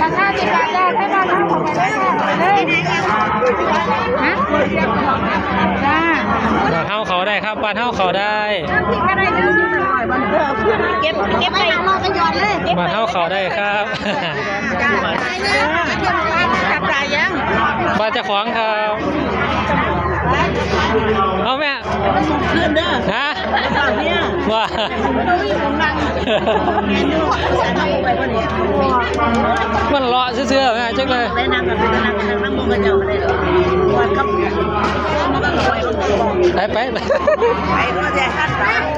ราคาสิบบาทจ้าให้บ้านเท่าของกันได้ฮะจ้าบ้านเฮาเขาได้ครับบ้านเฮาเขาได้พี่ก็ได้เด้อเก็บไปรอกันหยอดเลยบ้านเฮาเขาได้ครับจ้าตายเลยจับตายยังบ้านเจ้าของครับเอาแม่ขึ้นเด้อฮะเนี่ยว่ามันเลาะเสื้อๆไงจังเลยได้นั่งกันนั่งมองกันเจ้าได้วัดกับไปไปก็จะขั้น